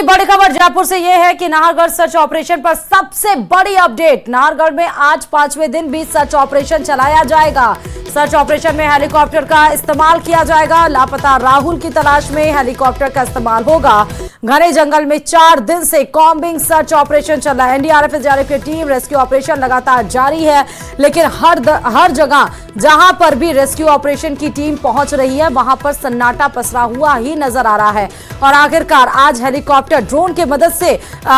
की बड़ी खबर जयपुर से यह है कि नाहरगढ़ सर्च ऑपरेशन पर सबसे बड़ी अपडेट। नाहरगढ़ में आज 5वें दिन भी सर्च ऑपरेशन चलाया जाएगा। सर्च ऑपरेशन में हेलीकॉप्टर का इस्तेमाल किया जाएगा। लापता राहुल की तलाश में हेलीकॉप्टर का इस्तेमाल होगा। घने जंगल में 4 दिन से कॉम्बिंग सर्च ऑपरेशन चल रहा है। एनडीआरएफ एसडीआरएफ की टीम रेस्क्यू ऑपरेशन लगातार जारी है, लेकिन हर जगह जहां पर भी रेस्क्यू ऑपरेशन की टीम पहुंच रही है वहां पर सन्नाटा पसरा हुआ ही नजर आ रहा है। और आखिरकार आज हेलीकॉप्टर ड्रोन की मदद से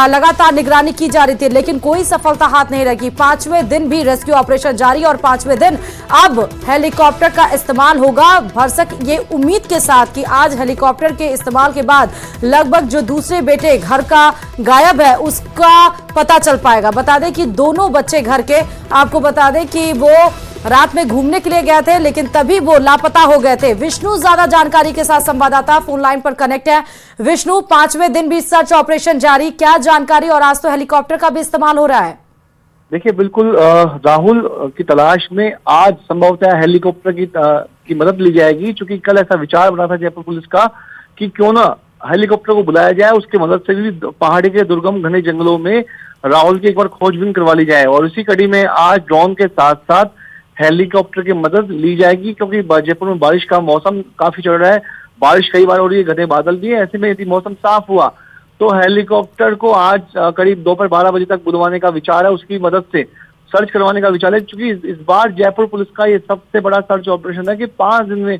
लगातार निगरानी की जा रही थी, लेकिन कोई सफलता हाथ नहीं लगी। 5वें दिन भी रेस्क्यू ऑपरेशन जारी और 5वें दिन अब हेलीकॉप्टर का इस्तेमाल होगा। भरसक ये उम्मीद के साथ कि आज हेलीकॉप्टर के इस्तेमाल के बाद लगभग जो दूसरे बेटे घर का गायब है उसका पता चल पाएगा। बता दें कि दोनों बच्चे घर के, आपको बता दें कि वो रात में घूमने के लिए गए थे, लेकिन तभी वो लापता हो गए थे। विष्णु ज्यादा जानकारी के साथ संवाददाता फोन लाइन पर कनेक्ट है। विष्णु, 5वें दिन भी सर्च ऑपरेशन जारी, क्या जानकारी? और आज तो हेलीकॉप्टर का भी इस्तेमाल हो रहा है। देखिए, बिल्कुल राहुल की तलाश में आज संभवतः हेलीकॉप्टर की मदद ली जाएगी, क्योंकि कल ऐसा विचार बना था जयपुर पुलिस का कि क्यों ना हेलीकॉप्टर को बुलाया जाए, उसकी मदद से भी पहाड़ी के दुर्गम घने जंगलों में राहुल की एक बार खोजबीन करवा ली जाए। और इसी कड़ी में आज ड्रोन के साथ साथ हेलीकॉप्टर की मदद ली जाएगी, क्योंकि जयपुर में बारिश का मौसम काफी चल रहा है। बारिश कई बार हो रही है, घने बादल भी है। ऐसे में यदि मौसम साफ हुआ तो हेलीकॉप्टर को आज करीब दोपहर 12 बजे तक बुलवाने का विचार है, उसकी मदद से सर्च करवाने का विचार है। क्योंकि इस बार जयपुर पुलिस का ये सबसे बड़ा सर्च ऑपरेशन है कि 5 दिन में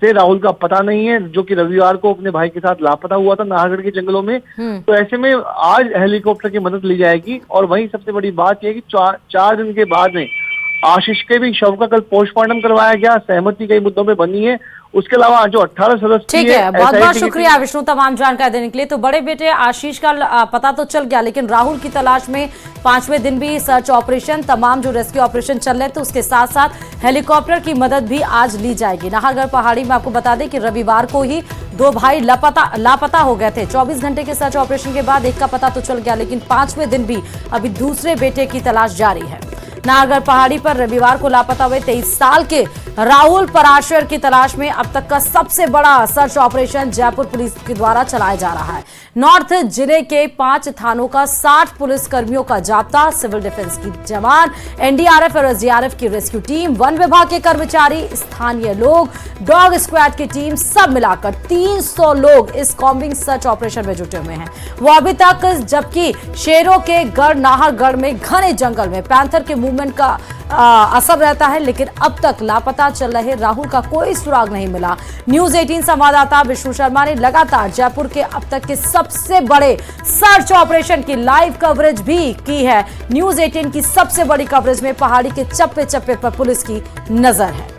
से राहुल का पता नहीं है, जो कि रविवार को अपने भाई के साथ लापता हुआ था नाहरगढ़ के जंगलों में। तो ऐसे में आज हेलीकॉप्टर की मदद ली जाएगी। और वहीं सबसे बड़ी बात यह है कि 4 दिन के बाद में आशीष के भी शव का कल पोस्टमार्टम करवाया गया। सहमति कई मुद्दों में बनी है। उसके अलावा जो 18 सदस्य, ठीक है, बहुत बहुत शुक्रिया विष्णु तमाम जानकारी देने के लिए। तो बड़े बेटे आशीष का पता तो चल गया, लेकिन राहुल की तलाश में 5वें दिन भी सर्च ऑपरेशन, तमाम जो रेस्क्यू ऑपरेशन चल रहे थे उसके साथ साथ हेलीकॉप्टर की मदद भी आज ली जाएगी। नाहरगढ़ पहाड़ी में आपको बता दें कि रविवार को ही 2 भाई लापता हो गए थे। 24 घंटे के सर्च ऑपरेशन के बाद एक का पता तो चल गया, लेकिन 5वें दिन भी अभी दूसरे बेटे की तलाश जारी है। नाहरगढ़ पहाड़ी पर रविवार को लापता हुए 23 साल के राहुल पराशर की तलाश में अब तक का सबसे बड़ा सर्च ऑपरेशन जयपुर पुलिस के द्वारा चलाया जा रहा है। नॉर्थ जिले के 5 थानों का 60 पुलिस कर्मियों का जाब्ता, सिविल डिफेंस की जवान, एनडीआरएफ और एसडीआरएफ की रेस्क्यू टीम, वन विभाग के कर्मचारी, स्थानीय लोग, डॉग स्क्वाड की टीम, सब मिलाकर 300 लोग इस कॉम्बिंग सर्च ऑपरेशन में जुटे हुए हैं। वो अभी तक, जबकि शेरों के गढ़ नाहरगढ़ में घने जंगल में पैंथर के मूवमेंट का असर रहता है, लेकिन अब तक लापता चल रहे राहुल का कोई सुराग नहीं मिला। न्यूज 18 संवाददाता विष्णु शर्मा ने लगातार जयपुर के अब तक के सबसे बड़े सर्च ऑपरेशन की लाइव कवरेज भी की है। न्यूज 18 की सबसे बड़ी कवरेज में पहाड़ी के चप्पे चप्पे पर पुलिस की नजर है।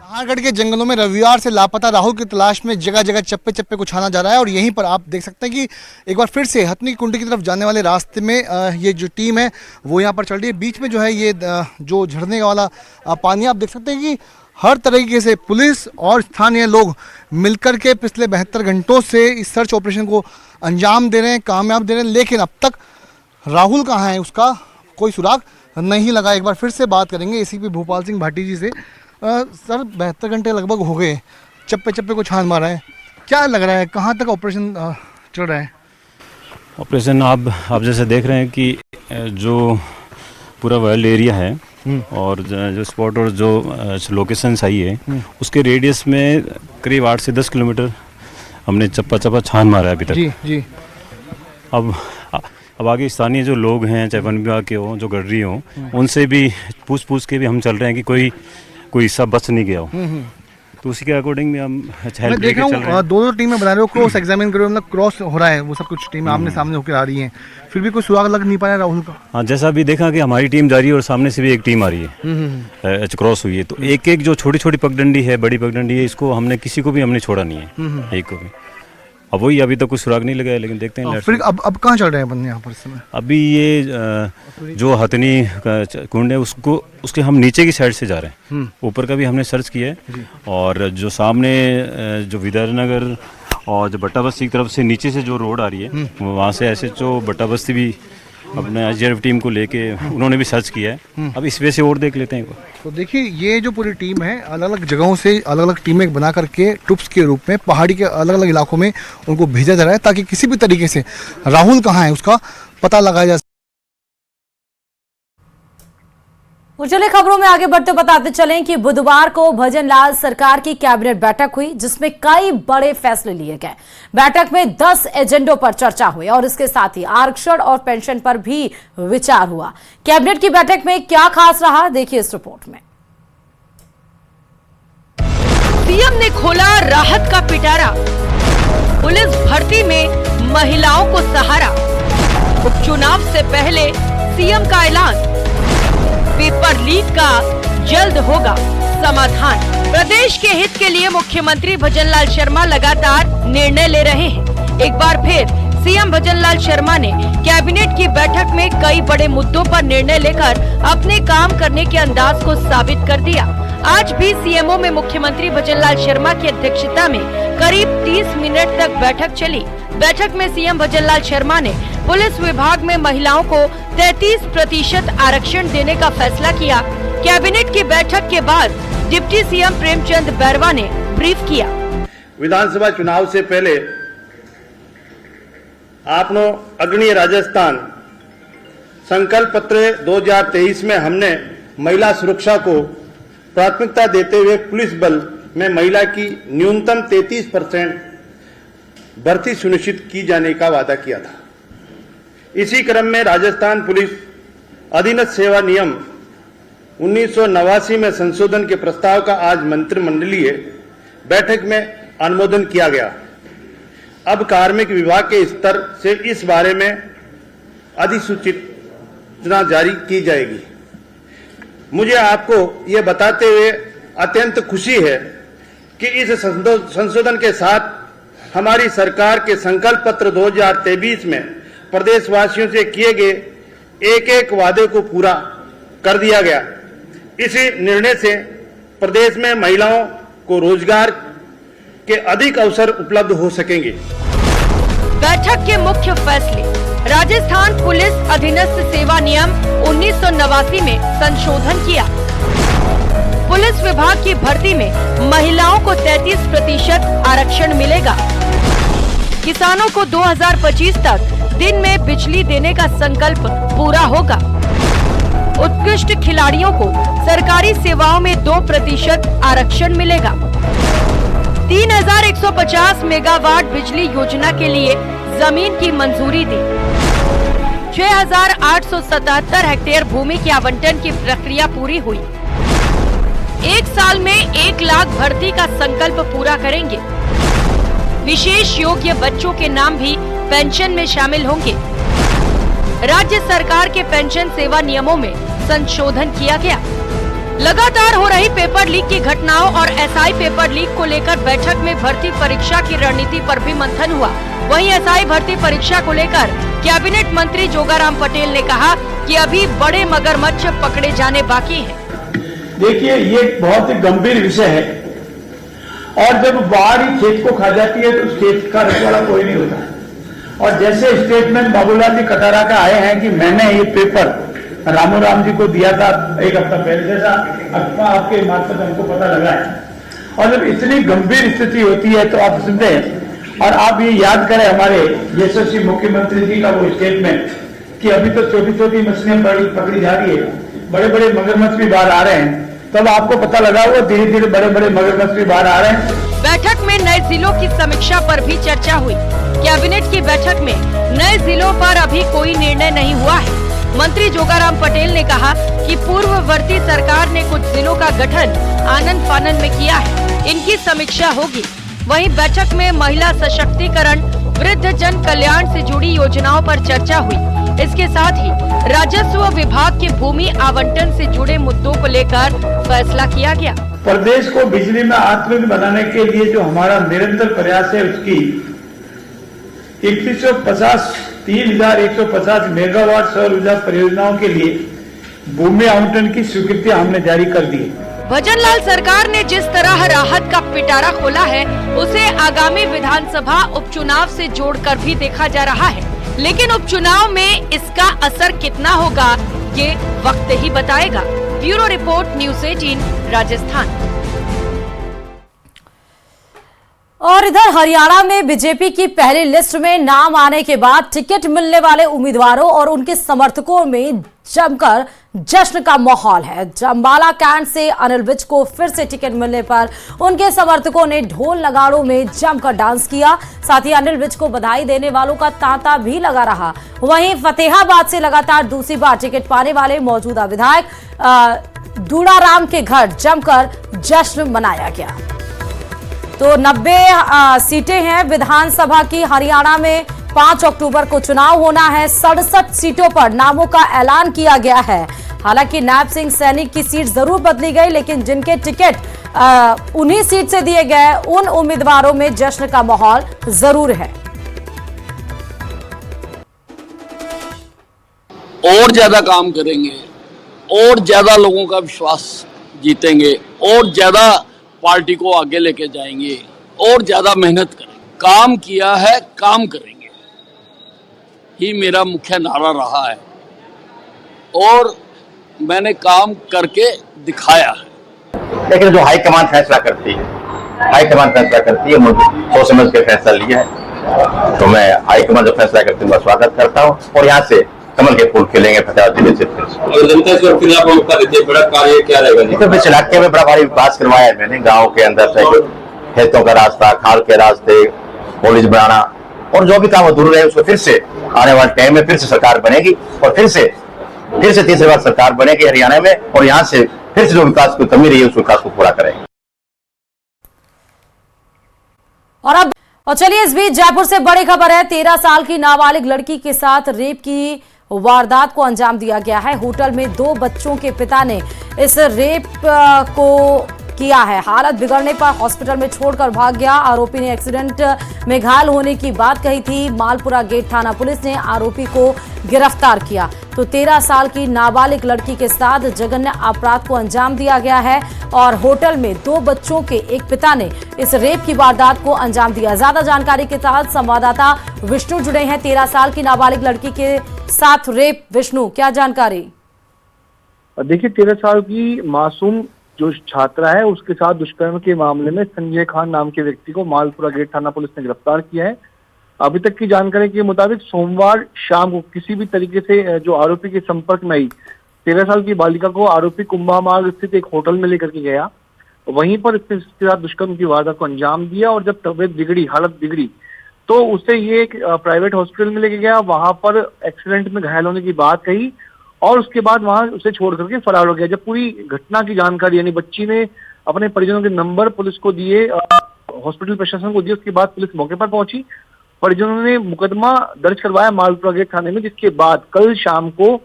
नाहरगढ़ के जंगलों में रविवार से लापता राहुल की तलाश में जगह जगह चप्पे चप्पे को छाना जा रहा है। और यहीं पर आप देख सकते हैं कि एक बार फिर से हथनी कुंडी की तरफ जाने वाले रास्ते में ये जो टीम है वो यहाँ पर चल रही है। बीच में जो है ये जो झरने वाला पानी, आप देख सकते हैं कि हर तरीके से पुलिस और स्थानीय लोग मिलकर के पिछले 72 घंटों से इस सर्च ऑपरेशन को अंजाम दे रहे हैं, कामयाब दे रहे हैं। लेकिन अब तक राहुल कहाँ है उसका कोई सुराग नहीं लगा। एक बार फिर से बात करेंगे एसीपी भोपाल सिंह भाटी जी से। सर, 72 घंटे लगभग हो गए, चप्पे चप्पे को छान मारा है, क्या लग रहा है कहाँ तक ऑपरेशन चल रहा है? ऑपरेशन आप जैसे देख रहे हैं कि जो पूरा वाइल्ड एरिया है और जो स्पॉट और जो लोकेशन सही है उसके रेडियस में करीब 8 से 10 किलोमीटर हमने चप्पा छान मारा है अभी तक। जी। अब आगे स्थानीय जो लोग हैं, चाहे वन विभाग के हों, जो गडरी हों, उनसे भी पूछ के भी हम चल रहे हैं कि कोई हिस्सा बच नहीं गया हो। तो उसी के अकॉर्डिंग में हम मैं देख रहा हूँ दोनों टीमें बना रहे हो, क्रॉस एग्जामिन कर रहे हो, मतलब क्रॉस हो रहा है, वो सब कुछ टीमें आमने सामने होकर आ रही हैं, फिर भी कोई सुराग लग नहीं पाया राहुल का। हाँ, जैसा अभी देखा कि हमारी टीम जा रही है और सामने से भी एक टीम आ रही है, क्रॉस हुई है। तो एक जो छोटी छोटी पगडंडी है, बड़ी पगडंडी है, इसको हमने किसी को भी हमने छोड़ा नहीं है, एक को भी। अब वही अभी तक कुछ सुराग नहीं लगा है, लेकिन देखते हैं। फिर अब कहाँ चल रहे हैं बंदे यहाँ पर इस समय? अभी ये जो हथनी कुंड है उसके हम नीचे की साइड से जा रहे हैं। ऊपर का भी हमने सर्च किया है, और जो सामने जो विद्यानगर और जो बट्टा बस्ती की तरफ से नीचे से जो रोड आ रही है वहाँ से ऐसे जो बट्टा बस्ती भी अपने एसडीआरएफ टीम को लेके उन्होंने भी सर्च किया है। अब इस वजह से और देख लेते हैं। तो देखिए ये जो पूरी टीम है अलग अलग जगहों से अलग अलग टीमें बना करके ट्रुप्स के रूप में पहाड़ी के अलग अलग इलाकों में उनको भेजा जा रहा है ताकि किसी भी तरीके से राहुल कहाँ है उसका पता लगाया जा। और चले खबरों में आगे बढ़ते बताते चलें कि बुधवार को भजनलाल सरकार की कैबिनेट बैठक हुई जिसमें कई बड़े फैसले लिए गए। बैठक में 10 एजेंडों पर चर्चा हुई और इसके साथ ही आरक्षण और पेंशन पर भी विचार हुआ। कैबिनेट की बैठक में क्या खास रहा, देखिए इस रिपोर्ट में। सीएम ने खोला राहत का पिटारा, पुलिस भर्ती में महिलाओं को सहारा। उपचुनाव से पहले सीएम का ऐलान, पेपर लीक का जल्द होगा समाधान। प्रदेश के हित के लिए मुख्यमंत्री भजनलाल शर्मा लगातार निर्णय ले रहे हैं। एक बार फिर सीएम भजनलाल शर्मा ने कैबिनेट की बैठक में कई बड़े मुद्दों पर निर्णय लेकर अपने काम करने के अंदाज को साबित कर दिया। आज भी सीएमओ में मुख्यमंत्री भजनलाल शर्मा की अध्यक्षता में करीब 30 मिनट तक बैठक चली। बैठक में सीएम भजनलाल शर्मा ने पुलिस विभाग में महिलाओं को 33% आरक्षण देने का फैसला किया। कैबिनेट की बैठक के बाद डिप्टी सीएम प्रेमचंद बैरवा ने ब्रीफ किया। विधानसभा चुनाव से पहले आपनो अग्रणीय राजस्थान संकल्प पत्र 2023 में हमने महिला सुरक्षा को प्राथमिकता देते हुए पुलिस बल में महिला की न्यूनतम 33% भर्ती सुनिश्चित की जाने का वादा किया था। इसी क्रम में राजस्थान पुलिस अधीनस्थ सेवा नियम 1989 में संशोधन के प्रस्ताव का आज मंत्रिमंडलीय बैठक में अनुमोदन किया गया। अब कार्मिक विभाग के स्तर से इस बारे में अधिसूचना जारी की जाएगी। मुझे आपको ये बताते हुए अत्यंत खुशी है कि इस संशोधन के साथ हमारी सरकार के संकल्प पत्र 2023 में प्रदेशवासियों से किए गए एक एक वादे को पूरा कर दिया गया। इसी निर्णय से प्रदेश में महिलाओं को रोजगार के अधिक अवसर उपलब्ध हो सकेंगे। बैठक के मुख्य फैसले, राजस्थान पुलिस अधीनस्थ सेवा नियम 1989 में संशोधन किया। पुलिस विभाग की भर्ती में महिलाओं को 33% आरक्षण मिलेगा। किसानों को 2025 तक दिन में बिजली देने का संकल्प पूरा होगा। उत्कृष्ट खिलाड़ियों को सरकारी सेवाओं में 2% आरक्षण मिलेगा। 3150 मेगावाट बिजली योजना के लिए जमीन की मंजूरी दी। 6877 हेक्टेयर भूमि के आवंटन की प्रक्रिया पूरी हुई। एक साल में 1 लाख भर्ती का संकल्प पूरा करेंगे। विशेष योग्य बच्चों के नाम भी पेंशन में शामिल होंगे। राज्य सरकार के पेंशन सेवा नियमों में संशोधन किया गया। लगातार हो रही पेपर लीक की घटनाओं और एसआई पेपर लीक को लेकर बैठक में भर्ती परीक्षा की रणनीति पर भी मंथन हुआ। वहीं एसआई भर्ती परीक्षा को लेकर कैबिनेट मंत्री जोगाराम पटेल ने कहा कि अभी बड़े मगरमच्छ पकड़े जाने बाकी हैं। देखिए, ये बहुत ही गंभीर विषय है और जब बाढ़ ही खेत को खा जाती है तो उस खेत का रखवाला कोई नहीं होता है। और जैसे स्टेटमेंट बाबूलाल जी कटारा का आए हैं कि मैंने ये पेपर रामू राम जी को दिया था 1 हफ्ता पहले, जैसा आपके मार्फत हमको पता लगा है। और जब इतनी गंभीर स्थिति होती है तो आप सुनते हैं और आप ये याद करें हमारे यशस्वी मुख्यमंत्री जी का वो स्टेटमेंट कि अभी तो छोटी छोटी मछलियां पकड़ी जा रही है, बड़े बड़े मगरमच्छ भी बाहर आ रहे हैं। तब आपको पता लगा वो धीरे धीरे बड़े बड़े मगरमच्छ भी बाहर आ रहे हैं। बैठक में नए जिलों की समीक्षा पर भी चर्चा हुई। कैबिनेट की बैठक में नए जिलों पर अभी कोई निर्णय नहीं हुआ है। मंत्री जोगाराम पटेल ने कहा कि पूर्ववर्ती सरकार ने कुछ जिलों का गठन आनन फानन में किया है, इनकी समीक्षा होगी। वहीं बैठक में महिला सशक्तिकरण, वृद्ध जन कल्याण से जुड़ी योजनाओं पर चर्चा हुई। इसके साथ ही राजस्व विभाग के भूमि आवंटन से जुड़े मुद्दों को लेकर फैसला किया गया। प्रदेश को बिजली में आत्मनिर्भर बनाने के लिए जो हमारा निरंतर प्रयास है उसकी 3150 मेगावाट सौर ऊर्जा परियोजनाओं के लिए भूमि आवंटन की स्वीकृति हमने जारी कर दी है। भजनलाल सरकार ने जिस तरह राहत का पिटारा खोला है उसे आगामी विधानसभा उपचुनाव से जोड़कर भी देखा जा रहा है। लेकिन उपचुनाव में इसका असर कितना होगा ये वक्त ही बताएगा। Bureau report, news 18 Rajasthan. और इधर हरियाणा में बीजेपी की पहली लिस्ट में नाम आने के बाद टिकट मिलने वाले उम्मीदवारों और उनके समर्थकों में जमकर जश्न का माहौल है। अंबाला कैंट से अनिल विज को फिर से टिकट मिलने पर उनके समर्थकों ने ढोल नगाड़ों में जमकर डांस किया। साथ ही अनिल विज को बधाई देने वालों का तांता भी लगा रहा। वहीं फतेहाबाद से लगातार दूसरी बार टिकट पाने वाले मौजूदा विधायक दूड़ाराम के घर जमकर जश्न मनाया गया। तो 90 सीटें हैं विधानसभा की। हरियाणा में 5 अक्टूबर को चुनाव होना है। 67 सीटों पर नामों का ऐलान किया गया है। हालांकि नायब सिंह सैनी की सीट जरूर बदली गई, लेकिन जिनके टिकट उन्हीं सीट से दिए गए उन उम्मीदवारों में जश्न का माहौल जरूर है। और ज्यादा काम करेंगे, और ज्यादा लोगों का विश्वास जीतेंगे, और ज्यादा पार्टी को आगे लेके जाएंगे, और ज्यादा मेहनत करेंगे। काम किया है, काम करेंगे, ही मेरा मुख्य नारा रहा है और मैंने काम करके दिखाया है। लेकिन जो हाईकमान फैसला करती है, मुझे सोच समझ के फैसला लिया है, तो मैं हाईकमान जो फैसला करती है, मैं स्वागत करता हूँ। और यहाँ से कमल के फूल खिलेंगे फतेहाबाद जिले से। और जनता इस वक्त खिलाफ मौका देती है, बड़ा कार्य क्या रहेगा? इस इलाके में बड़ा भारी विकास करवाया है मैंने। गाँव के अंदर से खेतों का रास्ता, खाल के रास्ते, कॉलेज बनाना, और जो भी काम अधूरे रहे उसको फिर से आने वाले टाइम में फिर से सरकार बनेगी और फिर से तीसरी बार सरकार बनेगी हरियाणा में, और यहाँ से फिर से जो विकास की कमी रही है उस विकास को पूरा करेंगे। और चलिए इस बीच जयपुर से बड़ी खबर है। 13 साल की नाबालिग लड़की के साथ रेप की वारदात को अंजाम दिया गया है। होटल में 2 बच्चों के पिता ने इस रेप को किया है। हालत बिगड़ने पर हॉस्पिटल में छोड़कर भाग गया। आरोपी ने एक्सीडेंट में घायल होने की बात कही थी। मालपुरा गेट थाना पुलिस ने आरोपी को गिरफ्तार किया। तो 13 साल की नाबालिग लड़की के साथ जघन्य अपराध को अंजाम दिया गया है और होटल में 2 बच्चों के एक पिता ने इस रेप की वारदात को अंजाम दिया। ज्यादा जानकारी के साथ संवाददाता विष्णु जुड़े हैं। 13 साल की नाबालिग लड़की के साथ रेप, विष्णु क्या जानकारी? देखिए, 13 साल की मासूम जो छात्रा है उसके साथ दुष्कर्म के मामले में संजय खान नाम के व्यक्ति को मालपुरा गेट थाना पुलिस ने गिरफ्तार किया है। अभी तक की जानकारी के मुताबिक सोमवार शाम को किसी भी तरीके से जो आरोपी के संपर्क में आई 13 साल की बालिका को आरोपी कुंभा मार्ग स्थित एक होटल में लेकर के गया। वहीं पर इसके साथ दुष्कर्म की वारदात को अंजाम दिया और जब तबीयत बिगड़ी, हालत बिगड़ी, तो उसे ये एक प्राइवेट हॉस्पिटल में लेके गया। वहां पर एक्सीडेंट में घायल होने की बात कही और उसके बाद वहां उसे छोड़ करके फरार हो गया। जब पूरी घटना की जानकारी यानी बच्ची ने अपने परिजनों के नंबर पुलिस को दिए, हॉस्पिटल प्रशासन को दिए, उसके बाद पुलिस मौके पर पहुंची। परिजनों ने मुकदमा दर्ज करवाया मालपुरा गेट थाने में, जिसके बाद कल शाम को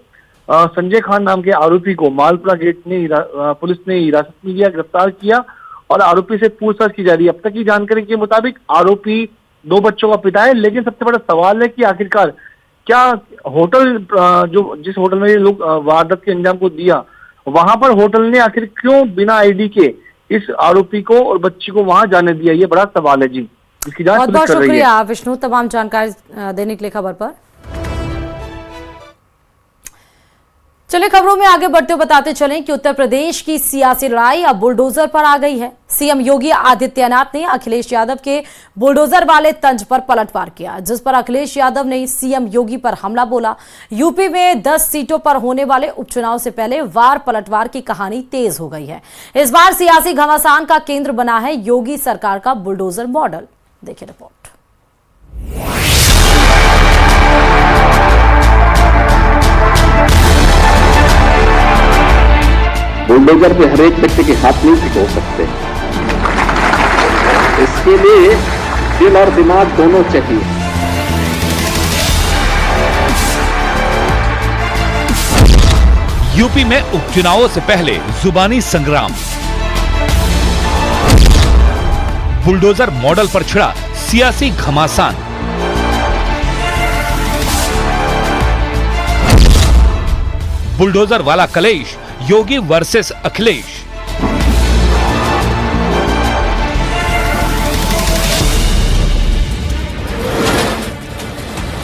संजय खान नाम के आरोपी को मालपुरा गेट ने पुलिस ने हिरासत में लिया, गिरफ्तार किया और आरोपी से पूछताछ की जा रही है। अब तक की जानकारी के मुताबिक आरोपी 2 बच्चों का पिता है, लेकिन सबसे बड़ा सवाल है कि आखिरकार क्या होटल जिस होटल में ये लोग वारदात के अंजाम को दिया, वहां पर होटल ने आखिर क्यों बिना आईडी के इस आरोपी को और बच्ची को वहां जाने दिया, ये बड़ा सवाल है जी, इसकी जांच पुलिस कर रही है। शुक्रिया विष्णु तमाम जानकारी देने के लिए खबर पर। चलिए खबरों में आगे बढ़ते हुए बताते चलें कि उत्तर प्रदेश की सियासी लड़ाई अब बुलडोजर पर आ गई है। सीएम योगी आदित्यनाथ ने अखिलेश यादव के बुलडोजर वाले तंज पर पलटवार किया, जिस पर अखिलेश यादव ने सीएम योगी पर हमला बोला। यूपी में 10 सीटों पर होने वाले उपचुनाव से पहले वार पलटवार की कहानी तेज हो गई है। इस बार सियासी घमासान का केंद्र बना है योगी सरकार का बुलडोजर मॉडल। देखिए रिपोर्ट। बुलडोजर पे हर एक व्यक्ति के हाथ नहीं टिको सकते, इसके लिए दिल और दिमाग दोनों चाहिए। यूपी में उपचुनावों से पहले जुबानी संग्राम, बुलडोजर मॉडल पर छिड़ा सियासी घमासान। बुलडोजर वाला कलेश, योगी वर्सेस अखिलेश।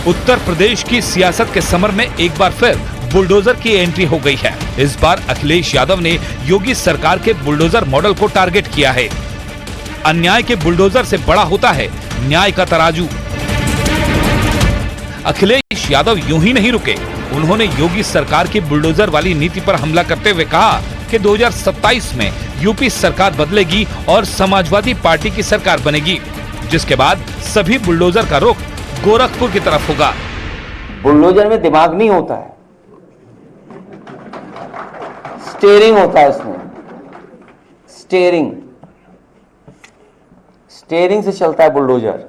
उत्तर प्रदेश की सियासत के समर में एक बार फिर बुलडोजर की एंट्री हो गई है। इस बार अखिलेश यादव ने योगी सरकार के बुलडोजर मॉडल को टारगेट किया है। अन्याय के बुलडोजर से बड़ा होता है न्याय का तराजू। अखिलेश यादव यूं ही नहीं रुके, उन्होंने योगी सरकार की बुलडोजर वाली नीति पर हमला करते हुए कहा कि 2027 में यूपी सरकार बदलेगी और समाजवादी पार्टी की सरकार बनेगी, जिसके बाद सभी बुलडोजर का रुख गोरखपुर की तरफ होगा। बुलडोजर में दिमाग नहीं होता है, स्टीयरिंग होता है। उसमें स्टीयरिंग से चलता है बुलडोजर।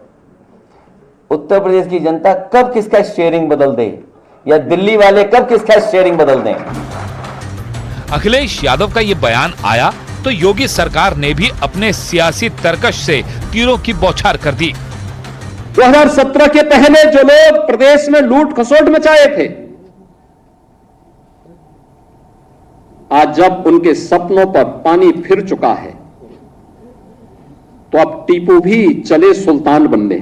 उत्तर प्रदेश की जनता कब किसका स्टीयरिंग बदल दे या दिल्ली वाले कब किसका स्टीयरिंग बदल दें। अखिलेश यादव का ये बयान आया तो योगी सरकार ने भी अपने सियासी तरकश से तीरों की बौछार कर दी। 2017 के पहले जो लोग प्रदेश में लूट खसोट मचाए थे, आज जब उनके सपनों पर पानी फिर चुका है तो अब टीपू भी चले सुल्तान बनने।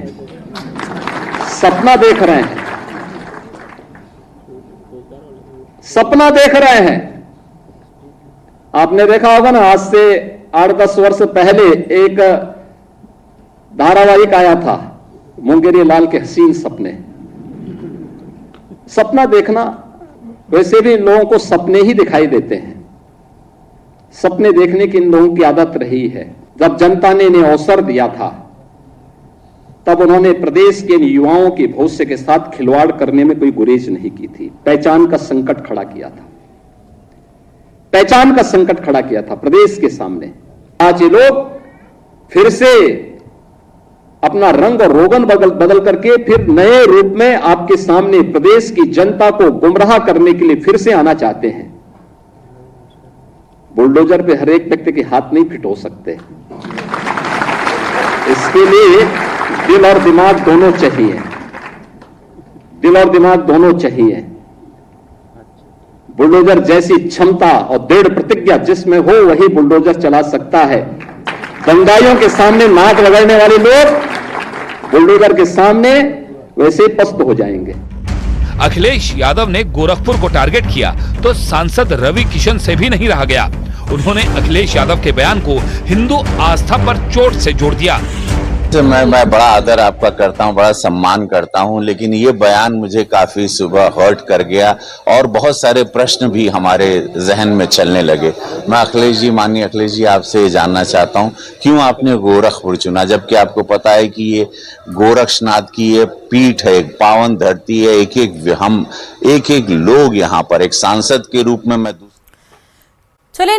सपना देख रहे हैं, सपना देख रहे हैं। आपने देखा होगा ना, आज से 8-10 वर्ष पहले एक धारावाहिक आया था, मुंगेरी लाल के हसीन सपने। सपना देखना, वैसे भी इन लोगों को सपने ही दिखाई देते हैं। सपने देखने की इन लोगों की आदत रही है। जब जनता ने इन्हें अवसर दिया था तब उन्होंने प्रदेश के युवाओं के भविष्य के साथ खिलवाड़ करने में कोई गुरेज नहीं की थी। पहचान का संकट खड़ा किया था, पहचान का संकट खड़ा किया था प्रदेश के सामने। आज ये लोग फिर से अपना रंग और रोगन बदल करके फिर नए रूप में आपके सामने प्रदेश की जनता को गुमराह करने के लिए फिर से आना चाहते हैं। बुलडोजर पे हर एक व्यक्ति के हाथ नहीं फिट हो सकते, इसके लिए दिल और दिमाग दोनों चाहिए, दिल और दिमाग दोनों चाहिए। बुलडोजर जैसी क्षमता और दृढ़ प्रतिज्ञा जिसमें हो वही बुलडोजर चला सकता है। दंगाइयों के सामने नाक रगड़ने वाले लोग बुलडोजर के सामने वैसे ही पस्त हो जाएंगे। अखिलेश यादव ने गोरखपुर को टारगेट किया तो सांसद रवि किशन से भी नहीं रहा गया। उन्होंने अखिलेश यादव के बयान को हिंदू आस्था पर चोट से जोड़ दिया। मैं बड़ा आदर आपका करता हूं, बड़ा सम्मान करता हूं, लेकिन ये बयान मुझे काफी सुबह हर्ट कर गया और बहुत सारे प्रश्न भी हमारे जहन में चलने लगे। मैं माननीय अखिलेश जी आपसे ये जानना चाहता हूं, क्यों आपने गोरखपुर चुना, जबकि आपको पता है कि ये गोरक्षनाथ की ये पीठ है, एक पावन धरती है, एक एक लोग यहाँ पर एक सांसद के रूप में मैं चलिए